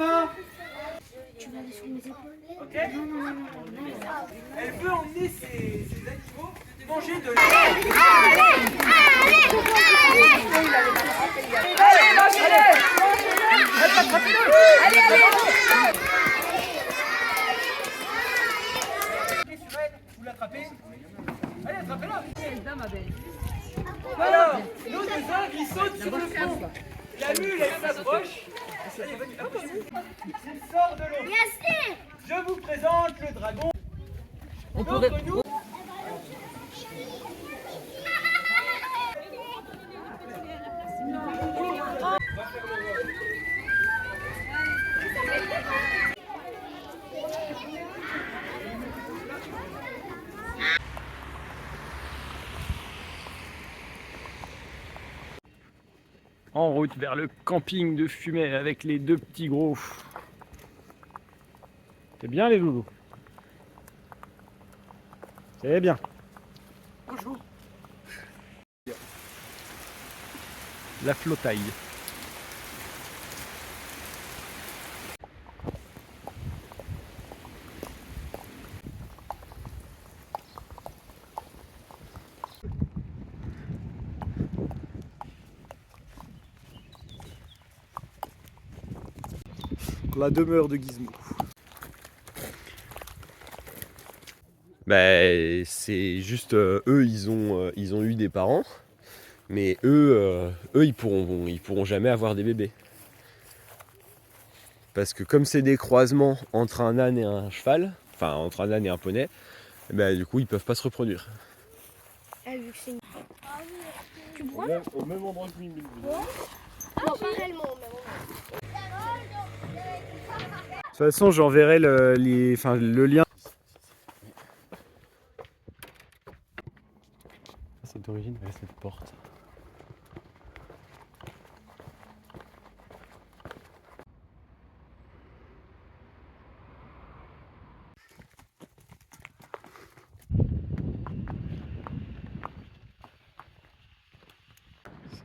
main. Tu vas aller sur mes épaules. Ok. Non. Elle veut emmener ses animaux manger de Allez, mangez-les. Allez. Vous l'attrapez. Allez, attrapez-la. Alors, nos deux ongles, ils sautent sur le pont. La mule, elle s'approche. Allez, vas-y, approchez-vous. Il sort de l'eau. Je vous présente le dragon. D'entre nous. En route vers le camping de Fumay avec les deux petits gros. C'est bien les loulous. C'est bien. Bonjour. La flottaille. La demeure de Gizmo. C'est juste eux ils ont eu des parents, mais eux ils pourront jamais avoir des bébés. Parce que comme c'est des croisements entre un âne et un cheval, enfin entre un âne et un poney, du coup ils peuvent pas se reproduire. Tu prends? Au même endroit que Mimi. Non, pas réellement au même endroit. De toute façon, j'enverrai le lien. C'est d'origine avec cette porte.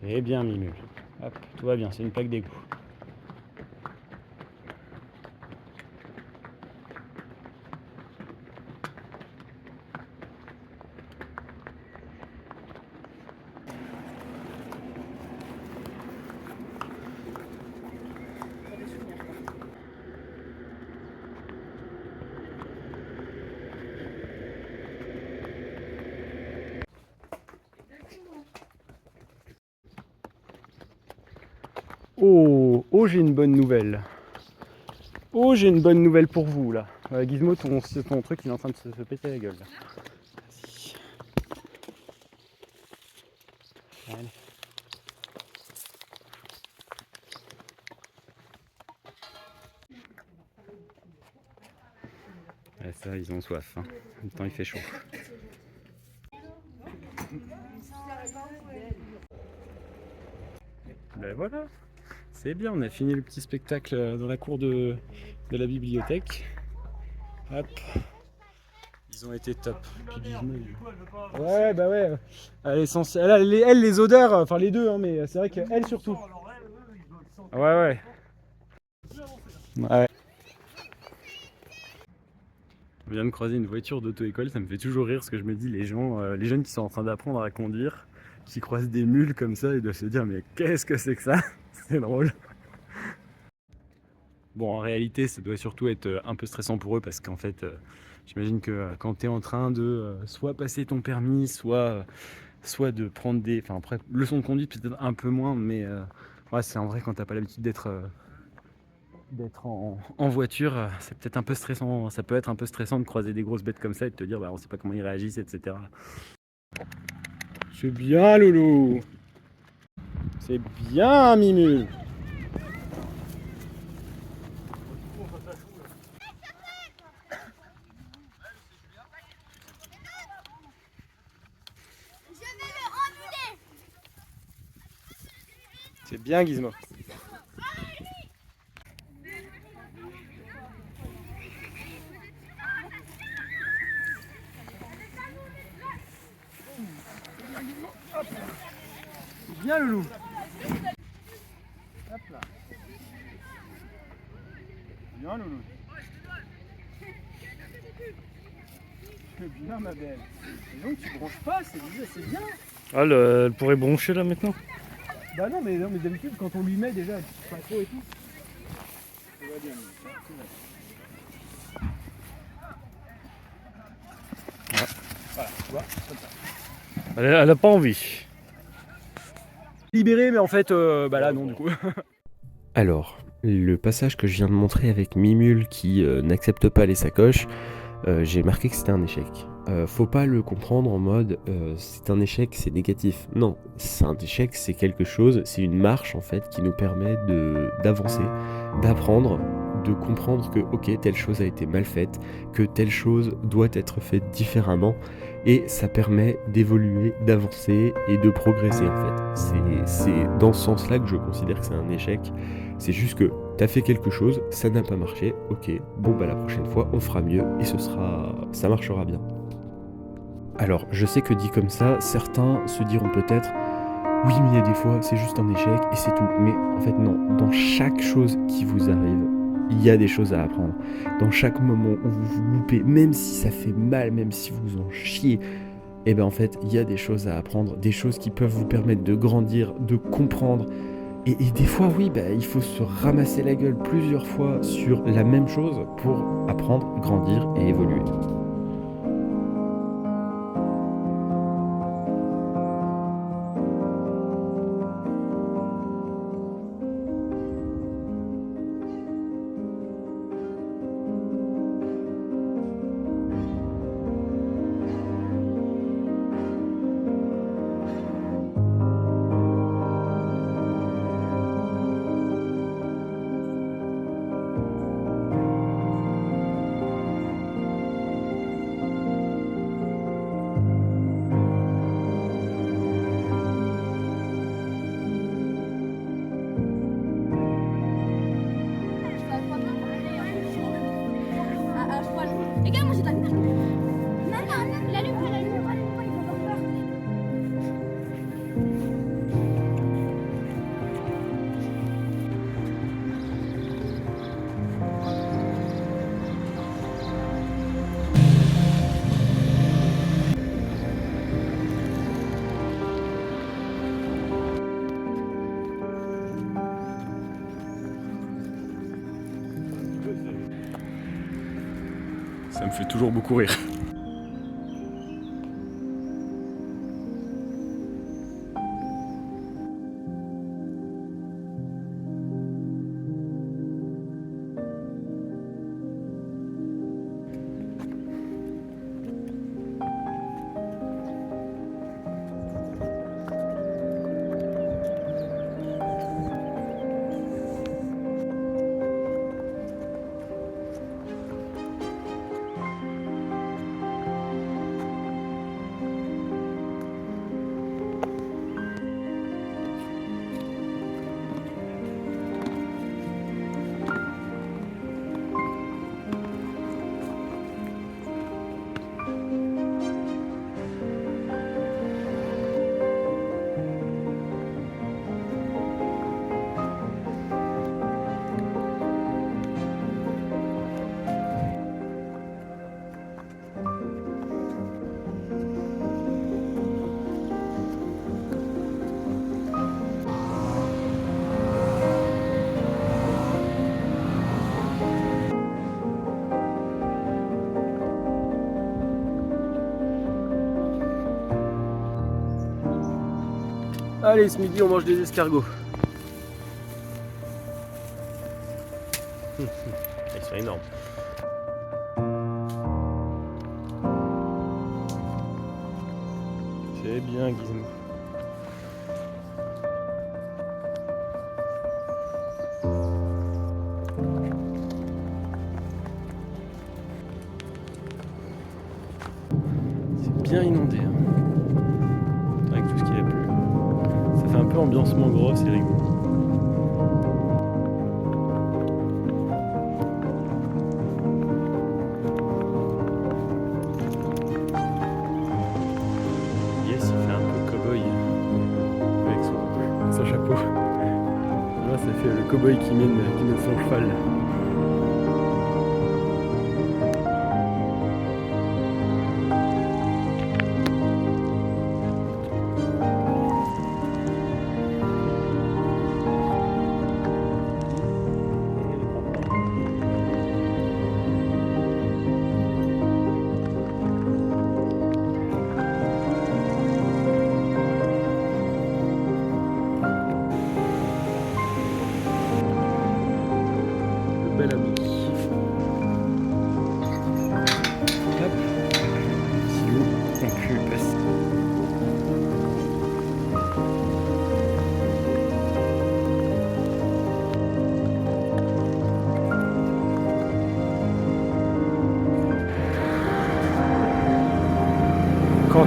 C'est bien Mimu. Hop, tout va bien, c'est une plaque d'égout. Oh, j'ai une bonne nouvelle. Oh, j'ai une bonne nouvelle pour vous là. Gizmo, ton truc il est en train de se péter la gueule. Là. Vas-y. Allez. Ouais, ça, ils ont soif. Hein. En même temps, il fait chaud. Ben voilà. C'est bien, on a fini le petit spectacle dans la cour de la bibliothèque. Hop. Ils ont été top. Puis Gizmo, ouais, bah ouais. Elle a les odeurs, enfin les deux, hein, mais c'est vrai qu'elle surtout. Ouais. Ouais. On vient de croiser une voiture d'auto-école, ça me fait toujours rire parce que je me dis les jeunes qui sont en train d'apprendre à conduire, qui croisent des mules comme ça, ils doivent se dire mais qu'est-ce que c'est que ça? C'est drôle. Bon, en réalité, ça doit surtout être un peu stressant pour eux parce qu'en fait, j'imagine que quand tu es en train de soit passer ton permis, soit de prendre des... Enfin, après, leçon de conduite peut-être un peu moins, mais ouais, c'est en vrai quand t'as pas l'habitude d'être en voiture, c'est peut-être un peu stressant. Ça peut être un peu stressant de croiser des grosses bêtes comme ça et de te dire, bah, on sait pas comment ils réagissent, etc. C'est bien, Loulou. C'est bien, Mimu. C'est bien, Gizmo. Bien, Loulou. Hop là. Bien, Loulou. C'est bien, ma belle. Et donc, tu bronches pas, c'est bien. Ah, elle pourrait broncher là maintenant. Bah non, mais d'habitude, quand on lui met déjà, pas trop et tout. Ça va bien, Voilà, tu vois, comme ça. Elle a pas envie. Libéré, mais en fait, bah là, non, du coup. Alors, le passage que je viens de montrer avec Mimule qui n'accepte pas les sacoches, j'ai marqué que c'était un échec. Faut pas le comprendre en mode c'est un échec, c'est négatif. Non, c'est un échec, c'est quelque chose, c'est une marche en fait qui nous permet d'avancer, d'apprendre, de comprendre que ok, telle chose a été mal faite, que telle chose doit être faite différemment, et ça permet d'évoluer, d'avancer et de progresser en fait. C'est dans ce sens-là que je considère que c'est un échec. C'est juste que t'as fait quelque chose, ça n'a pas marché, ok, bon bah la prochaine fois on fera mieux et ça marchera bien. Alors je sais que dit comme ça, certains se diront peut-être oui mais il y a des fois c'est juste un échec et c'est tout. Mais en fait non, dans chaque chose qui vous arrive, il y a des choses à apprendre. Dans chaque moment où vous vous loupez, même si ça fait mal, même si vous en chiez, et ben en fait il y a des choses à apprendre, des choses qui peuvent vous permettre de grandir, de comprendre. Et des fois, oui, bah, il faut se ramasser la gueule plusieurs fois sur la même chose pour apprendre, grandir et évoluer. Regarde, moi j'ai de la lumière. Non, la lumière, il va avoir peur. Ça me fait toujours beaucoup rire. Allez, ce midi, on mange des escargots. Ils sont énormes. C'est bien, Gizmo. C'est bien inondé, hein. Avec tout ce qu'il y a plu. Ça fait un peu ambiance mangrove, c'est rigolo. Yes, il fait un peu cow-boy avec son chapeau. Là, ça fait le cow-boy qui mène son cheval.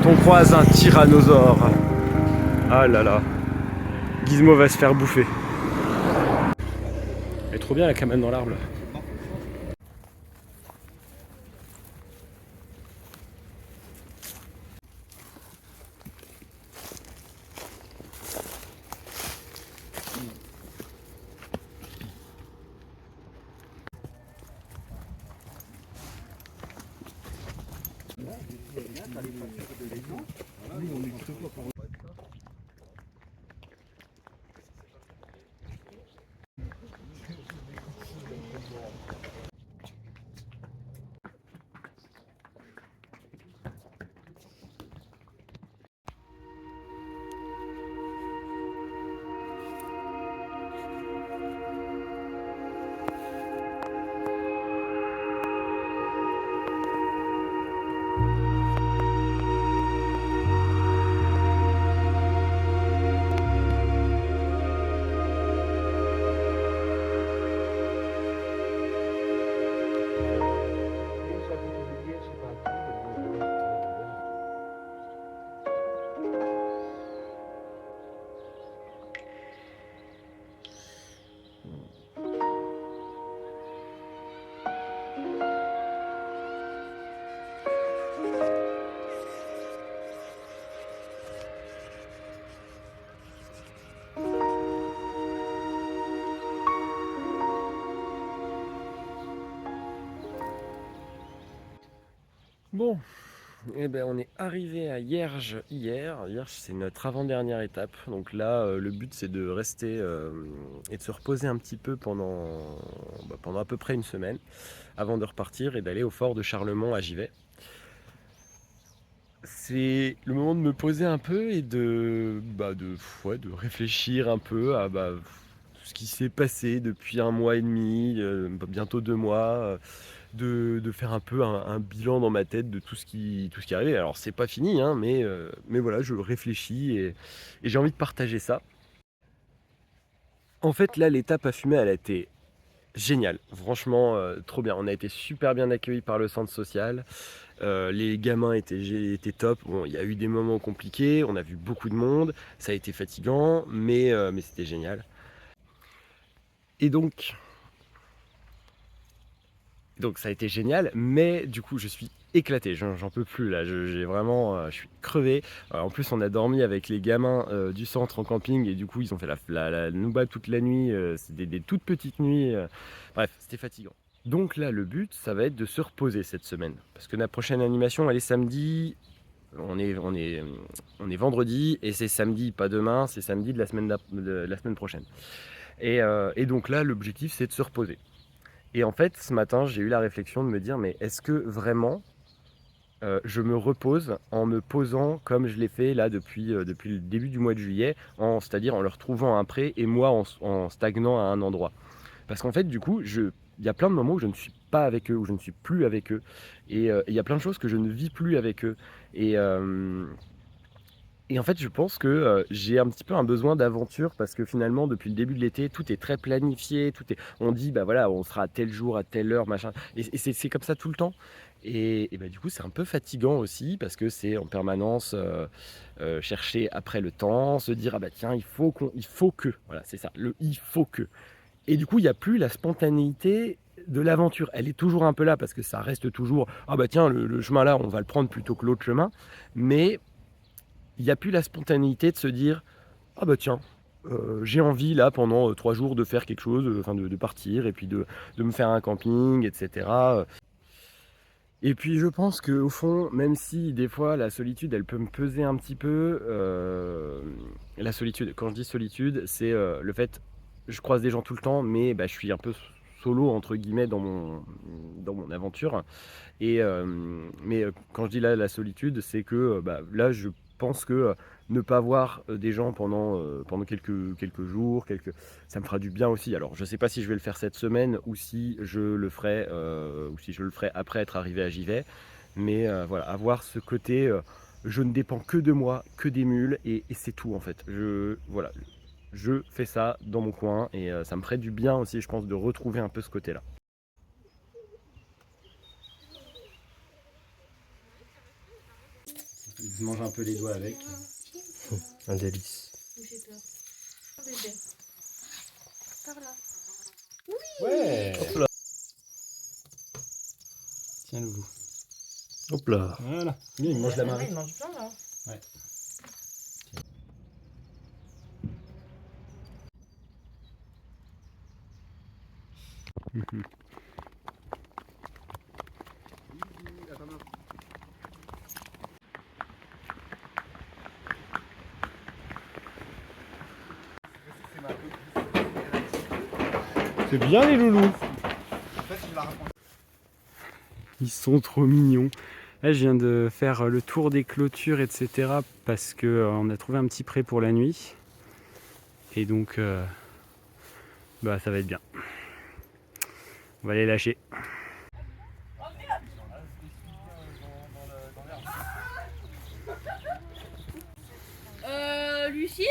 quand on croise un tyrannosaure. Ah là là. Gizmo va se faire bouffer. Elle est trop bien la cabane dans l'arbre. Bon, eh ben on est arrivé à Hierges hier. Hierges, c'est notre avant-dernière étape. Donc là, le but c'est de rester et de se reposer un petit peu pendant à peu près une semaine avant de repartir et d'aller au fort de Charlemont à Givet. C'est le moment de me poser un peu et de réfléchir un peu à ce qui s'est passé depuis 1 mois et demi, bientôt 2 mois. De faire un peu un bilan dans ma tête de tout ce qui est arrivé. Alors c'est pas fini, hein, mais voilà, je réfléchis et j'ai envie de partager ça. En fait, là, l'étape à fumer, elle a été géniale. Franchement, trop bien. On a été super bien accueillis par le centre social. Les gamins étaient top. Bon, il y a eu des moments compliqués, on a vu beaucoup de monde, ça a été fatigant, mais c'était génial. Et donc ça a été génial, mais du coup je suis éclaté, j'en peux plus là, j'ai vraiment, je suis crevé. En plus on a dormi avec les gamins du centre en camping et du coup ils ont fait la nouba toute la nuit, c'est des toutes petites nuits, bref c'était fatigant. Donc là le but ça va être de se reposer cette semaine, parce que la prochaine animation elle est samedi, on est vendredi et c'est samedi, pas demain, c'est samedi de la semaine prochaine. Et donc là l'objectif c'est de se reposer. Et en fait, ce matin, j'ai eu la réflexion de me dire, mais est-ce que vraiment je me repose en me posant comme je l'ai fait là depuis le début du mois de juillet, c'est-à-dire en leur trouvant un pré et moi en stagnant à un endroit. Parce qu'en fait, du coup, il y a plein de moments où je ne suis pas avec eux, où je ne suis plus avec eux. Et il y a plein de choses que je ne vis plus avec eux. Et en fait, je pense que j'ai un petit peu un besoin d'aventure parce que finalement, depuis le début de l'été, tout est très planifié. On dit, bah voilà, on sera à tel jour, à telle heure, machin. Et c'est comme ça tout le temps. Et bah, du coup, c'est un peu fatigant aussi parce que c'est en permanence chercher après le temps, se dire, ah bah tiens, il faut que. Voilà, c'est ça, il faut que. Et du coup, il n'y a plus la spontanéité de l'aventure. Elle est toujours un peu là parce que ça reste toujours, ah bah tiens, le chemin là, on va le prendre plutôt que l'autre chemin. Mais il n'y a plus la spontanéité de se dire ah bah tiens, j'ai envie là pendant 3 jours de faire quelque chose, de partir et puis de me faire un camping, etc. Et puis je pense qu'au fond, même si des fois la solitude elle peut me peser un petit peu, la solitude, quand je dis solitude, c'est le fait, je croise des gens tout le temps, mais je suis un peu solo entre guillemets dans mon aventure. Mais quand je dis là la solitude, c'est que là je pense que ne pas voir des gens pendant quelques jours, ça me fera du bien aussi. Alors je sais pas si je vais le faire cette semaine ou si je le ferai après être arrivé à Givet. Mais voilà, avoir ce côté, je ne dépends que de moi, que des mules, et c'est tout en fait. Je fais ça dans mon coin et ça me ferait du bien aussi, je pense, de retrouver un peu ce côté-là. Je mange un peu les doigts avec. Un délice. Ouais. Hop là. Tiens le bout. Hop là. Voilà. Bien, il mange la marée. Il mange plein là. Ouais. C'est bien les loulous. Ils sont trop mignons. Là, je viens de faire le tour des clôtures, etc. parce que on a trouvé un petit pré pour la nuit. Et donc, bah, ça va être bien. On va les lâcher. Lucie,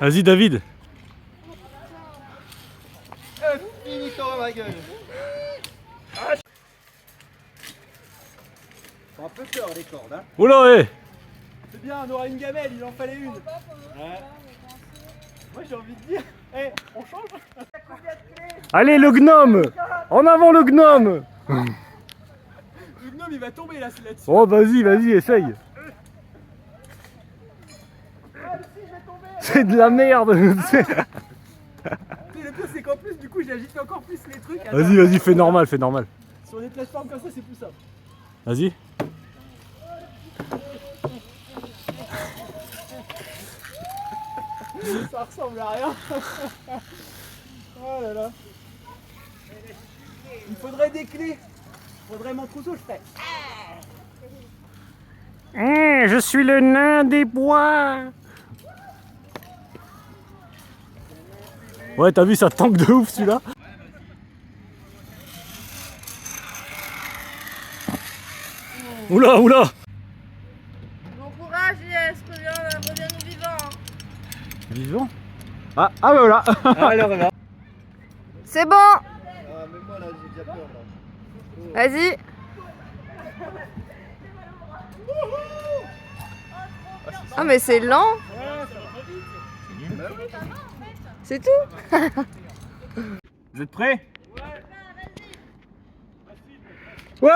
Vas-y David. Finis-toi ma gueule. Ils ont un peu peur les cordes, hein. Oh là, hé. C'est bien, on aura une gamelle, il en fallait une. Ouais. Moi j'ai envie de dire, on change. Allez le gnome. En avant le gnome. Le gnome il va tomber là, là-dessus. Oh vas-y, vas-y, essaye. C'est de la merde. Le pire c'est qu'en plus du coup j'agite encore plus les trucs. Vas-y, vas-y, fais normal, fais normal. Sur des plateformes comme ça c'est plus simple. Vas-y. Ça ressemble à rien. Oh là là. Il faudrait des clés. Il faudrait mon trousseau, je ferais. Je suis le nain des bois. Ouais, t'as vu, ça tank de ouf celui-là. Oula, oula. bon courage, Yes, reviens-nous vivant. Vivant. Ah bah voilà. Alors là. C'est bon. Ah, même moi là, j'ai déjà peur là. Vas-y. Ah mais c'est lent. C'est tout. Vous êtes prêts? Ouais.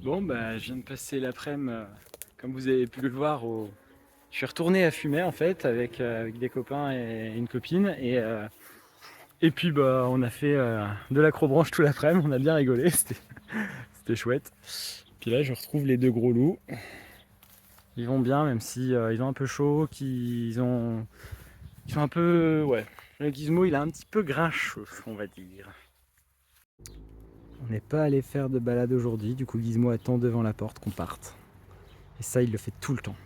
Bon bah je viens de passer l'après-midi, comme vous avez pu le voir, je suis retourné à Fumet en fait avec des copains et une copine et puis bah on a fait de l'acrobranche tout l'après-midi, on a bien rigolé, c'était chouette. Puis là je retrouve les deux gros loups. Ils vont bien même si ils ont un peu chaud, ils sont un peu... ouais, le Gizmo il a un petit peu grincheux on va dire. On n'est pas allé faire de balade aujourd'hui, du coup Gizmo attend devant la porte qu'on parte. Et ça il le fait tout le temps,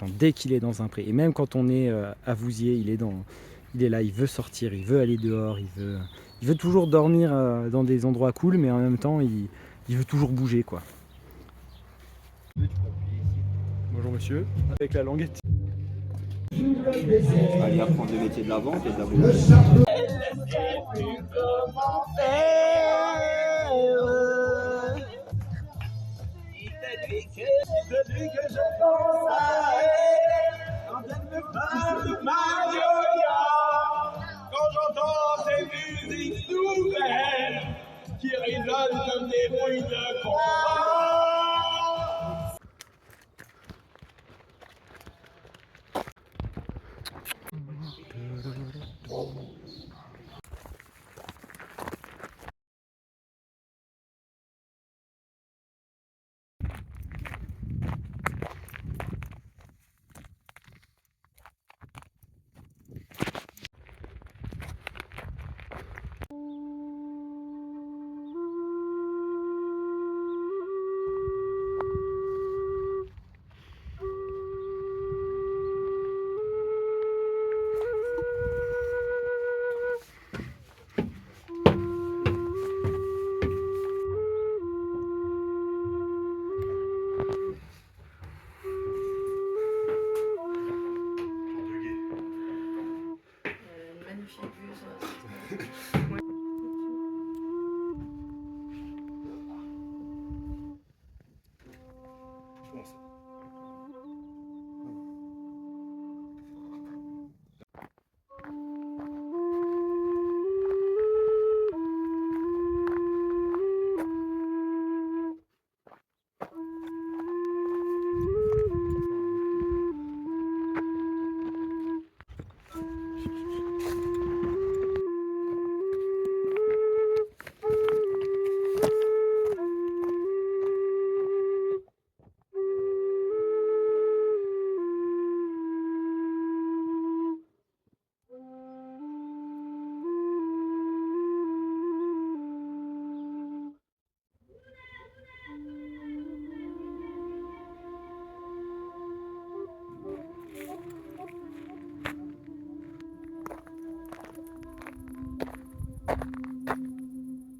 dès qu'il est dans un pré. Et même quand on est à Vouziers, il est là, il veut sortir, il veut aller dehors, il veut toujours dormir dans des endroits cool, mais en même temps il veut toujours bouger quoi. Bonjour monsieur, avec la languette. Allez apprendre le métier de la vente et de la bouche. Celui que je pense à elle, quand elle me parle de Magnolia, quand j'entends ces musiques nouvelles qui résonnent comme des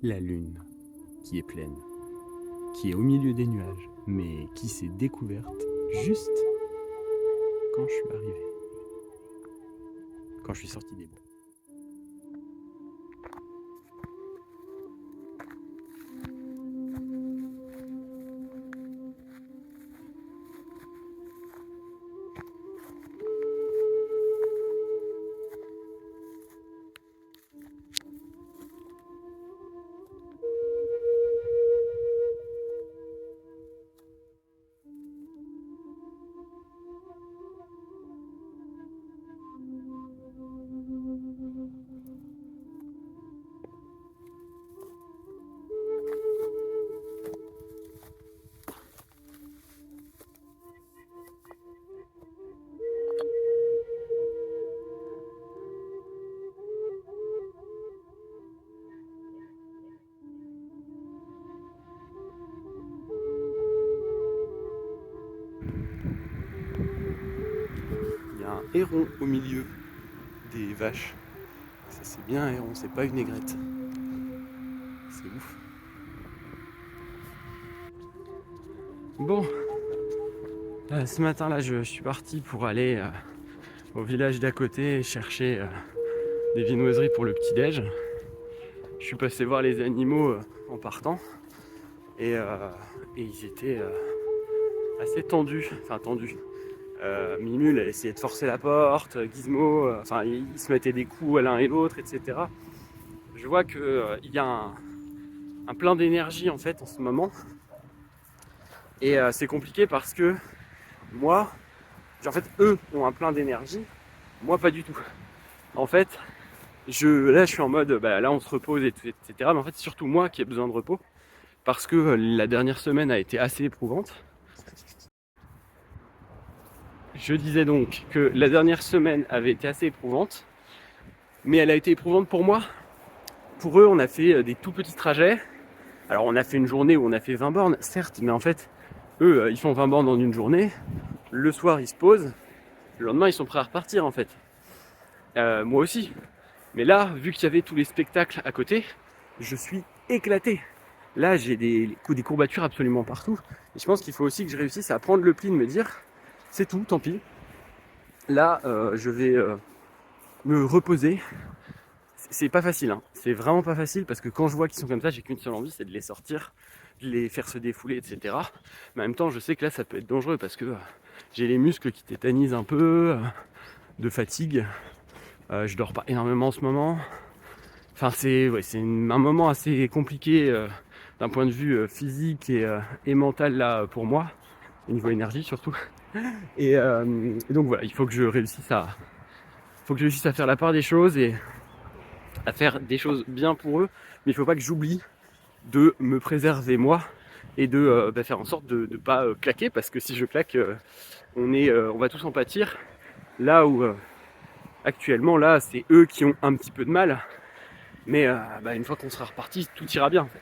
La lune, qui est pleine, qui est au milieu des nuages, mais qui s'est découverte juste quand je suis arrivé, quand je suis sorti des bois. Il y a un héron au milieu des vaches. Ça c'est bien un héron, c'est pas une aigrette. C'est ouf. Bon, ce matin-là, je suis parti pour aller au village d'à côté et chercher des viennoiseries pour le petit-déj. Je suis passé voir les animaux en partant et ils étaient assez tendus, enfin tendus. Mimule elle essayait de forcer la porte, Gizmo, ils se mettaient des coups à l'un et l'autre, etc. Je vois qu'il y a un plein d'énergie en fait en ce moment. Et c'est compliqué parce que moi, en fait, eux ont un plein d'énergie, moi pas du tout. En fait, là je suis en mode, là on se repose, etc. Mais en fait, c'est surtout moi qui ai besoin de repos parce que la dernière semaine a été assez éprouvante. Je disais donc que la dernière semaine avait été assez éprouvante, mais elle a été éprouvante pour moi. Pour eux, on a fait des tout petits trajets. Alors on a fait une journée où on a fait 20 bornes, certes, mais en fait, eux, ils font 20 bornes en une journée. Le soir, ils se posent. Le lendemain, ils sont prêts à repartir, en fait. Moi aussi. Mais là, vu qu'il y avait tous les spectacles à côté, je suis éclaté. Là, j'ai des courbatures absolument partout. Et je pense qu'il faut aussi que je réussisse à prendre le pli de me dire, c'est tout, tant pis. Là, je vais me reposer. C'est pas facile, hein. C'est vraiment pas facile parce que quand je vois qu'ils sont comme ça, j'ai qu'une seule envie, c'est de les sortir, de les faire se défouler, etc. Mais en même temps, je sais que là, ça peut être dangereux parce que j'ai les muscles qui tétanisent un peu, de fatigue. Je dors pas énormément en ce moment. Enfin, c'est un moment assez compliqué d'un point de vue physique et mental là pour moi, au niveau énergie surtout. Et donc voilà, il faut que je réussisse à faire la part des choses et à faire des choses bien pour eux, mais il faut pas que j'oublie de me préserver moi et de faire en sorte de ne pas claquer, parce que si je claque, on va tous en pâtir. Là où actuellement là c'est eux qui ont un petit peu de mal, mais une fois qu'on sera reparti, tout ira bien en fait.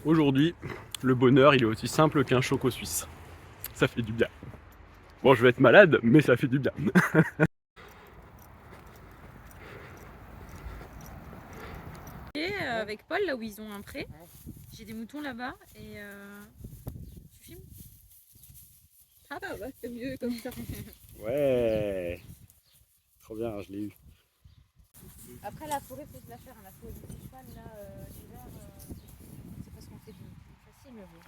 Aujourd'hui, le bonheur il est aussi simple qu'un choco suisse. Ça fait du bien. Bon, je vais être malade, mais ça fait du bien. Avec Paul, là où ils ont un pré, j'ai des moutons là-bas et tu filmes? Ah bah c'est mieux comme ça. Ouais. Trop bien, je l'ai eu. Après la forêt, faut se la faire. La forêt du cheval, là, l'hiver, c'est parce qu'on fait du facile. Mais bon.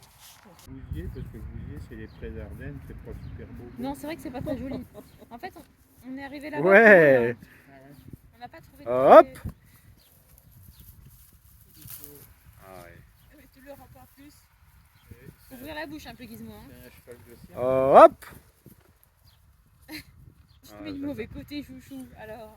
Bousier, parce que Bousier, c'est les prés d'Ardennes, c'est pas super beau. Non, c'est vrai que c'est pas très joli. En fait, on est arrivé là-bas. Ouais. On n'a pas trouvé de Hop. Ah ouais. Tu le rends pas plus. Ouvrir la bouche un peu, Gizmo. Hein. Hop. Tu te mets du mauvais côté, chouchou, alors.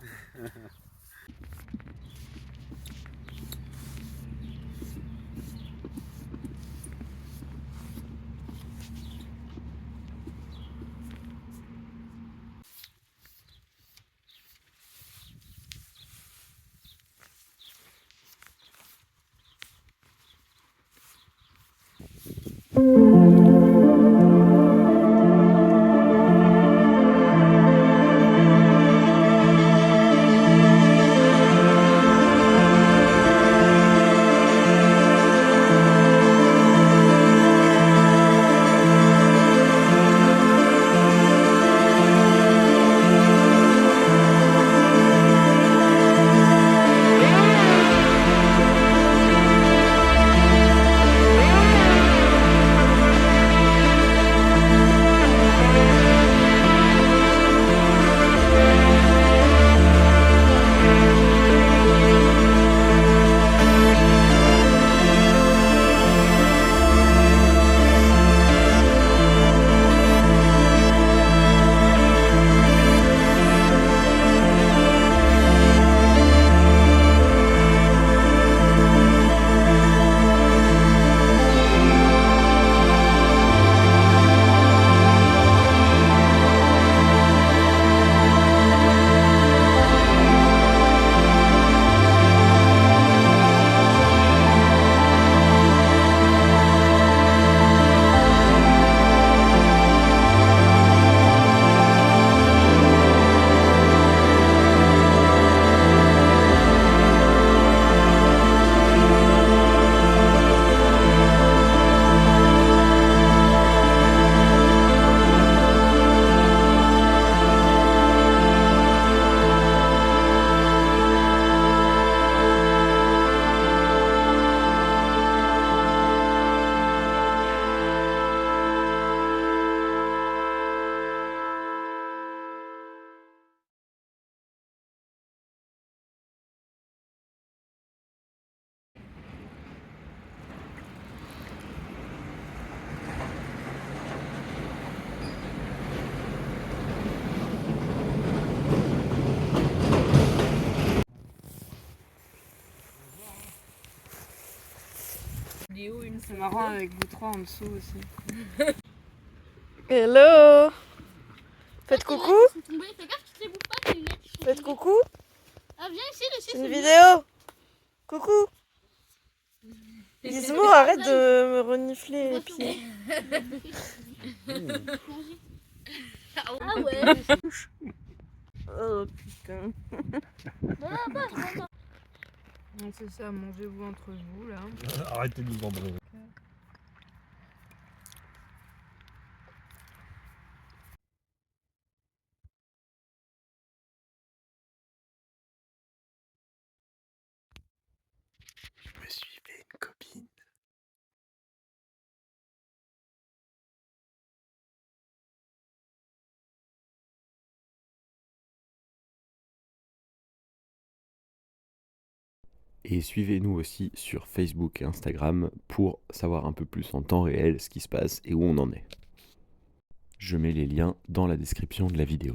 vidéo une C'est fois. marrant avec vous trois en dessous aussi. Hello. Faites coucou. Fais gaffe, tu te les bouffes pas, tes lunettes. Faites coucou. Ah, viens ici, le C'est une vidéo. Coucou. Gizmo, arrête de me renifler les pieds. Ah ouais. Oh putain. Bah, C'est ça, mangez-vous entre vous là. Arrêtez de nous embrouiller. Je me suis fait une copine. Et suivez-nous aussi sur Facebook et Instagram pour savoir un peu plus en temps réel ce qui se passe et où on en est. Je mets les liens dans la description de la vidéo.